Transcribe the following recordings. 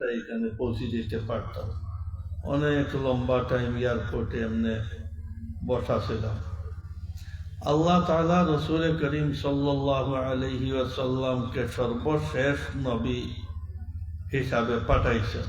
এখানে পৌঁছে দিতে পারতাম। অনেক লম্বা টাইম এয়ারপোর্টে এমনি বসা ছিলাম। আল্লাহ তাআলা রসুল করিম সাল্লাল্লাহু আলাইহি ওয়াসাল্লামকে সর্বশেষ নবী হিসাবে পাঠাইছেন।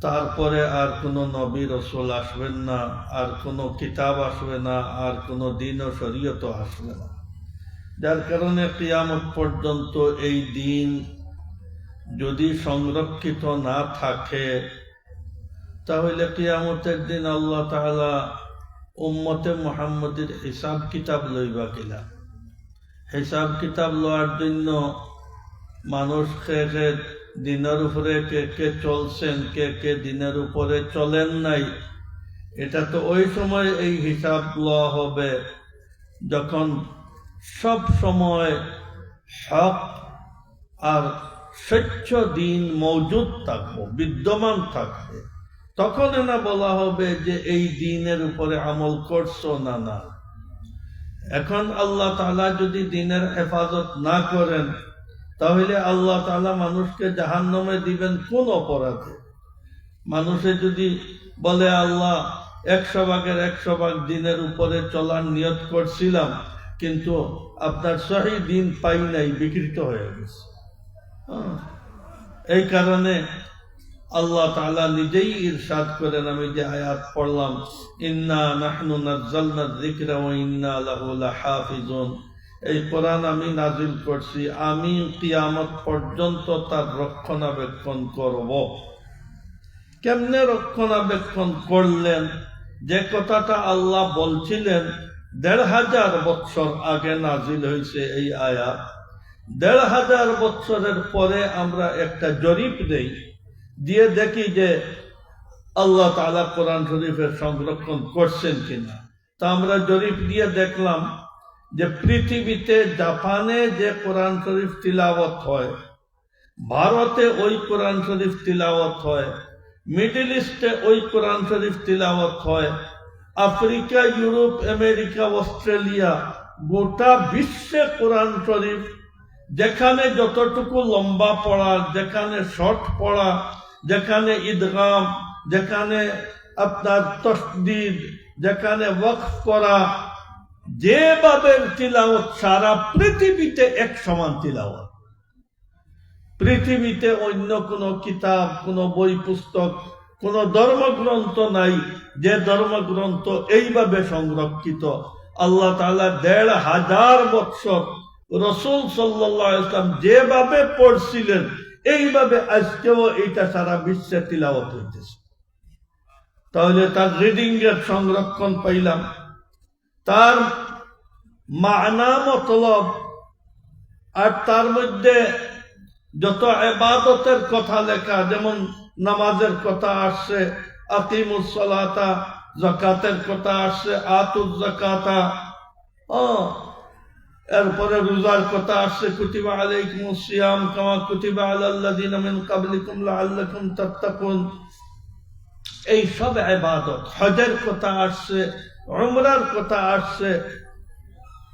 তারপরে আর কোনো নবী রসুল আসবেন না, আর কোনো কিতাব আসবে না, আর কোনো দিন ও শরীয়ত আসবে না। যার কারণে কিয়ামত পর্যন্ত এই দিন যদি সংরক্ষিত না থাকে, তাহলে কিয়ামতের দিন আল্লাহ তাআলা উম্মতে মুহাম্মদের হিসাব কিতাব লইবা কিলা। হিসাব কিতাব লওয়ার জন্য মানুষকে দিনের উপরে কে কে চলছেন, কে কে দিনের উপরে চলেন নাই, এটা তো ওই সময় এই হিসাব লওয়া হবে যখন সব সময় হক আর স্বচ্ছ দিন মৌজুদ থাকবে, বিদ্যমান থাকবে। তখন না বলা হবে যে এই দিনের উপরে আমল করছো না। না, এখন আল্লাহ তাআলা যদি দিনের হেফাজত না করেন, তাহলে আল্লাহ তাআলা মানুষকে জাহান্নামে দিবেন কোন অপরাধে? মানুষে যদি বলে আল্লাহ 100% দিনের উপরে চলার নিয়ত করছিলাম, কিন্তু আপনার সহি দিন পাই নাই, বিকৃত হয়ে গেছে। এই কারণে আল্লাহ তাআলা নিজেই ইরশাদ করেন, আমি যে আয়াত পড়লাম, ইন্না নাহনু নাযালনা যিকরা ওয়া ইন্না লাহু লাহাফিজুন, এই কোরআন আমি নাজিল করছি, আমি কিয়ামত পর্যন্ত তার রক্ষণাবেক্ষণ করব। কেমনে রক্ষণাবেক্ষণ করলেন? যে কথাটা আল্লাহ বলছিলেন ১৫০০ বছর আগে নাজিল হয়েছে এই আয়াত। ১৫০০ বছরের পরে আমরা একটা জরিপ দেই, দিয়ে দেখি যে আল্লাহ তাআলা কোরআন শরীফের সংরক্ষণ করছেন কিনা। তা আমরা জরিপ দিয়ে দেখলাম যে পৃথিবীতে জাপানে যে কোরআন শরীফ তিলাওয়াত হয়, ভারতে ওই কোরআন শরীফ তিলাওয়াত হয়, মিডল ইস্টে ওই কোরআন শরীফ তিলাওয়াত হয়, আফ্রিকা, ইউরোপ, আমেরিকা, অস্ট্রেলিয়া, গোটা বিশ্বে কোরআন শরীফ যেখানে যতটুকু লম্বা পড়া, যেখানে শর্ট পড়া, যেখানে ইদগাম, যেখানে আপনার তসদিদ, যেখানে ওয়াকফ করা, যেভাবে তিলাওয়াত সারা পৃথিবীতে এক সমান তিলাওয়াত। পৃথিবীতে অন্য কোনো কিতাব, কোনো বই পুস্তক, কোনো ধর্মগ্রন্থ নাই যে ধর্মগ্রন্থ এইভাবে সংরক্ষিত। আল্লাহ তাআলা ১৫০০ বছর রাসূল সাল্লাল্লাহু আলাইহি ওয়াসাল্লাম যেভাবে পড়ছিলেন, এইভাবে আজকেও এইটা সারা বিশ্বে তিলাওয়াত হইতেছে। তাহলে তার রিডিং এর সংরক্ষণ পাইলাম, তার মানা মতলব, আর তার মধ্যে যত ইবাদতের কথা লেখা, যেমন নামাজের কথা আসছে, আকিমুস সালাতা, যাকাতের কথা আসছে, আতুজ যাকাতা, এরপরে রোজার কথা আসছে, কুতিবা আলাইকুমুস সিয়াম কামা কুতিবা আলাল্লাযিনা মিন ক্বাবলিকুম লাআল্লাকুম তাত্তাকুন। এই সব ইবাদত, হজের কথা আসছে, উমরার কথা আসছে।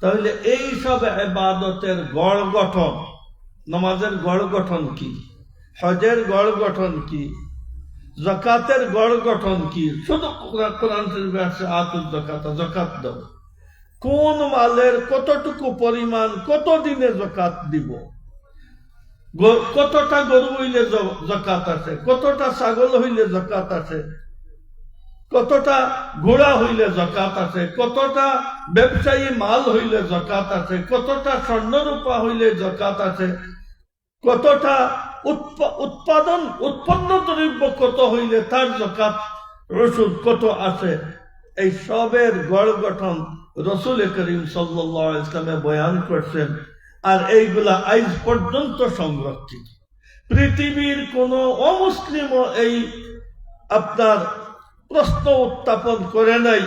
তাহলে এই সব ইবাদতের গড় গঠন, নামাজের গড় গঠন কি, হজের গড় গঠন কি, যাকাতের গড় গঠন কি? শুধু কোরআন শরীফে আছে আতুজ যাকাতা, যাকাত দাও। কোন মালের কতটুকু পরিমাণ, কত দিনে যাকাত দিব, কতটা গরু হইলে যাকাত আছে, কতটা ছাগল হইলে যাকাত আছে, কতটা ঘোড়া হইলে যাকাত আছে, কতটা ব্যবসায়ী মাল হইলে যাকাত আছে, কতটা স্বর্ণরূপা হইলে যাকাত আছে, কতটা উৎপন্ন দ্রব্য কত হইলে তার যাকাত রসুল কত আছে। এই সবের গড় গঠন রাসূল করিম সাল্লাল্লাহু আলাইহি ওয়াসাল্লাম বয়ান করছেন। আর এইগুলা আজ পর্যন্ত সংরক্ষিত। পৃথিবীর কোন অমুসলিমও এই আপনার প্রশ্ন উত্থাপন করে নাই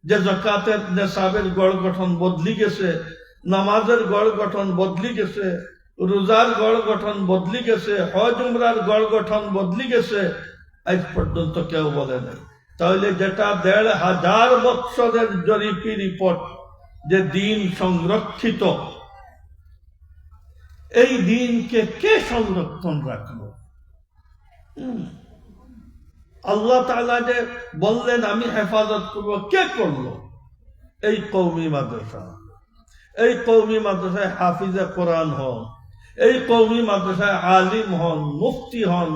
যে যাকাতের নেশাবের গড় গঠন বদলি গেছে, নামাজের গড় গঠন বদলি গেছে, রোজার গড় গঠন বদলি গেছে, হজ উমরার গড় গঠন বদলি গেছে। আজ পর্যন্ত কেউ বলে নাই। তাহলে যেটা ১৫০০ বৎসরের জরিপি রিপোর্ট, যে দিন সংরক্ষিত, এই দিনকে কে সংরক্ষণ রাখলো? আল্লাহ তাআলা যে বললেন আমি হেফাজত করব, কে করলো? এই কওমি মাদ্রাসা। এই কওমি মাদ্রাসায় হাফিজে কোরআন হন, এই কওমি মাদ্রাসায় আলিম হন, মুফতি হন,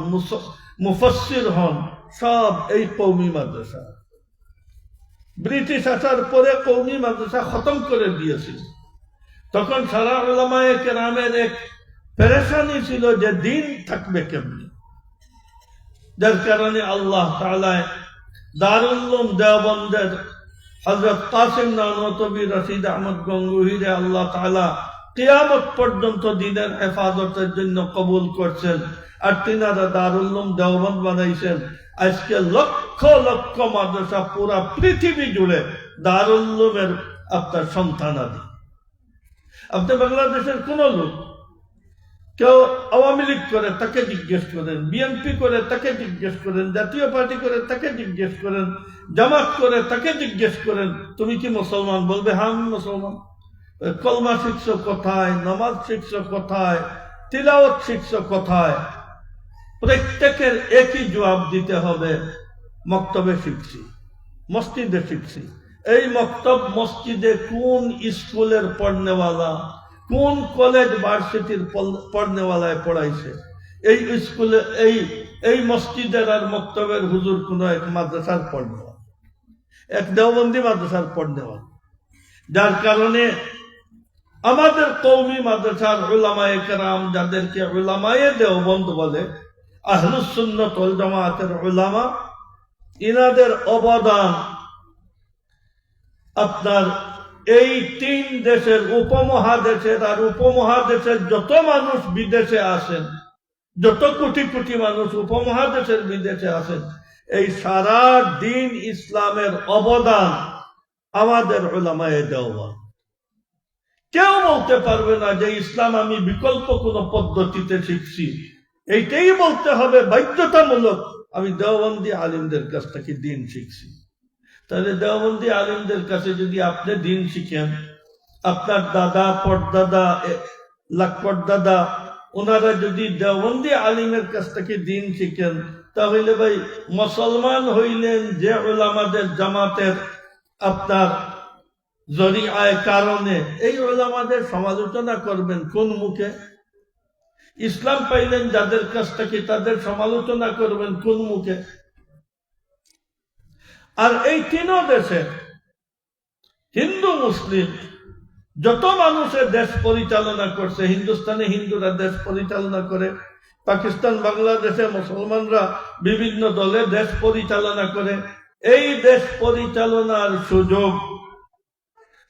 মুফাসসির হন, সব এই কওমি মাদ্রাসা। ব্রিটিশ আসার পরে কওমি মাদ্রাসা খতম করে দিয়েছিল। তখন সারা উলামায়ে কেরামের এক পেরেশানি ছিল যে দিন থাকবে কেমনি। যার কারণে আল্লাহ তাআলা দারুল উলুম দেওবন্দের হযরত কাসিম নানতবী রশিদ আহমদ গঙ্গুহিরে আল্লাহ তাআলা কিয়ামত পর্যন্ত দ্বীনের হেফাজতের জন্য কবুল করছেন। আর তিনারা দারুল উলুম দেওবন্দ বানাইছেন। আজকে লক্ষ লক্ষ মাদ্রাসা পুরা পৃথিবী জুড়ে দারুল উলুমের আপনার সন্তানাদি। আপনি বাংলাদেশের কোন লোক কেউ আওয়ামী লীগ করে তাকে জিজ্ঞেস করেন, বিএনপি করে তাকে জিজ্ঞেস করেন, জাতীয় পার্টি করে তাকে জিজ্ঞেস করেন, জামাত করে তাকে জিজ্ঞেস করেন তুমি কি মুসলমান? বলবে হ্যাঁ আমি মুসলমান। কলমা শিখছো কোথায়? নামাজ শিখছো কোথায়? তিলাওয়াত শিখছো কোথায়? প্রত্যেকের একই জবাব দিতে হবে, মক্তবে শিখছি, মসজিদে শিখছি। এই মক্তব মসজিদে কোন স্কুলের পড়নেওয়ালা, কোন কলেজ ভার্সিটির পড়নেওয়ালায় পড়াইছে? এই স্কুলে এই মসজিদের আর মক্তবের হুজুর কোন এক মাদ্রাসার পড়নেওয়ালা, এক দেওবন্দি মাদ্রাসার পড়নেওয়ালা। যার কারণে আমাদের কওমি মাদ্রাসার উলামায়ে কেরাম, যাদেরকে উলামায়ে দেওবন্দ বলে, আহলুস সুন্নাত ওয়াল জামাতের উলামা, ইনাদের অবদান আপনার এই তিন দেশের, উপমহাদেশের আর উপমহাদেশের যত মানুষ বিদেশে আছেন, যত কোটি কোটি মানুষ উপমহাদেশের বিদেশে আছেন, এই সারা দিন ইসলামের অবদান আমাদের উলামায়ে দেওবন্দ। কেউ বলতে পারবে না যে ইসলাম আমি বিকল্প কোন পদ্ধতিতে শিখছি। এইটাই বলতে হবে বাধ্যতামূলক আমি দেওবন্দি আলিমদের কাছ থেকে দিন শিখছি। তাহলে দেওবন্দি আলিমদের কাছে যদি আপনি দিন শিখেন, আপনার দাদা পরদাদা লাখপরদাদা ওনারা যদি দেওবন্দি আলিমের কাছ থেকে দিন শিখেন, তাহলে ভাই মুসলমান হইলেন যে উলামাদের জামাতের আপনার জরিআয় কারণে, এই উলামাদের সমালোচনা করবেন কোন মুখে? ইসলাম পাইলেন যাদের কাছ থেকে, তাদের সমালোচনা করবেন কোন মুখে? আর এই তিন দেশে হিন্দু মুসলিম যত মানুষের দেশ পরিচালনা করছে, হিন্দুস্তানে হিন্দুরা দেশ পরিচালনা করে, পাকিস্তান বাংলাদেশে মুসলমানরা বিভিন্ন দলে দেশ পরিচালনা করে। এই দেশ পরিচালনার সুযোগ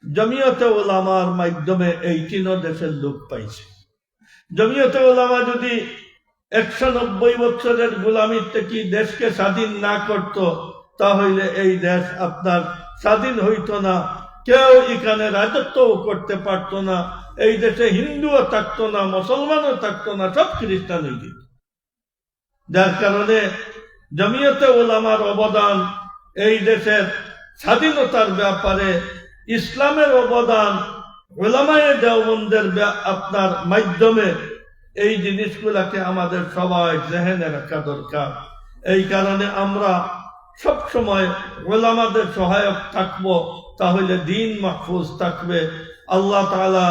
জমিয়তে উলামার মাধ্যমে এই তিন দেশের লোক পাইছে। জমিয়তে উলামা যদি 190 বছরের গোলামির থেকে দেশকে স্বাধীন না করত, তাহলে এই দেশ আপনার স্বাধীন হইত না, কেউ এখানে রাজত্বও করতে পারত না, এই দেশে হিন্দুও থাকতো না, মুসলমানও থাকতো না, সব খ্রিস্টান হয়ে যেত। যার কারণে জমিয়তে উলামার অবদান এই দেশের স্বাধীনতার ব্যাপারে, ইসলামের অবদান উলামায়ে দেওবন্দের আপনার মাধ্যমে, এই জিনিসগুলাকে আমাদের সবাই জেহেনে রাখা দরকার। এই কারণে আমরা সব সময় উলামাদের সহায়ক থাকব, তাহলে দিন মাহফুজ থাকবে। আল্লাহ তাআলা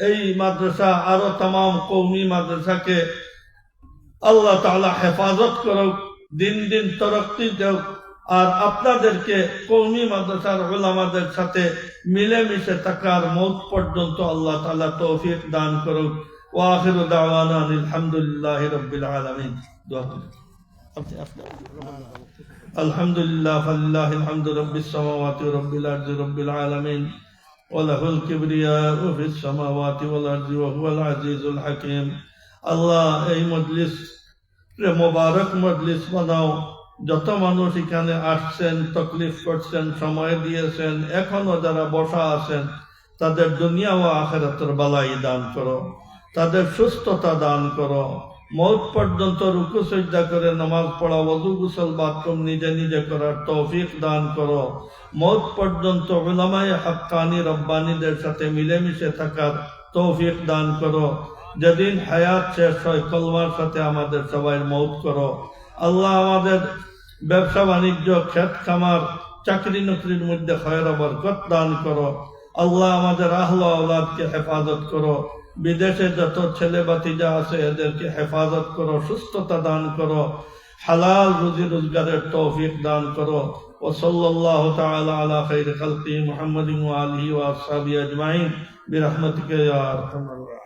এই মাদ্রাসা আরো तमाम কওমি মাদ্রাসাকে আল্লাহ তাআলা হেফাজত করুক, দিন দিন তরক্কি দেওক। আর আপনাদেরকে কওমি মাদ্রাসার উলামাদের সাথে মিলেমিশে থাকার মওত পর্যন্ত আল্লাহ তাআলা তৌফিক দান করুক। ওয়া আখিরু দাওয়ানা আলহামদুলিল্লাহি রাব্বিল আলামিন। আলহামদুলিল্লাহ ফালিল্লাহিল হামদু রাব্বিস সামাওয়াতি ওয়া রাব্বিল আরদি রাব্বিল আলামিন ওয়া লাহুল কিবরিয়াউ ফিস সামাওয়াতি ওয়াল আরদি ওয়া হুয়াল আজিজুল হাকীম। আল্লাহ এই মজলিস মোবারক মজলিস বানাও। যত মানুষ এখানে আসছেন, তকলিফ করছেন, সময় দিয়েছেন, এখনো যারা বসা আছেন, তাদের দুনিয়া ও আখিরাতের বালাই দান করো, তাদের সুস্থতা দান করো। মওত পর্যন্ত রুকু সিজদা করে নামাজ পড়া, ওযু গোসল বাথরুম নিজে নিজে করার তৌফিক দান করো। মওত পর্যন্ত উলামায়ে হাক্কানি রব্বানীদের সাথে মিলেমিশে থাকার তৌফিক দান করো। যেদিন হায়াত শেষ হয় কলমার সাথে আমাদের সবাই মৌত করো। আল্লাহ আমাদের ব্যবসা বাণিজ্য, ক্ষেত খামার, চাকরি নকরির মধ্যে খয়র বরকত দান করো। আল্লাহ আমাদের আহল আওলাদকে হেফাজত করো। বিদেশে যত ছেলে বাতিজা আছে এদেরকে হেফাজত করো, সুস্থতা দান করো, হালাল রুজি রোজগারের তৌফিক দান করো। وصلى الله تعالى على خير خلقه محمد وآله وأصحابه أجمعين برحمتك يا أرحم الراحمين.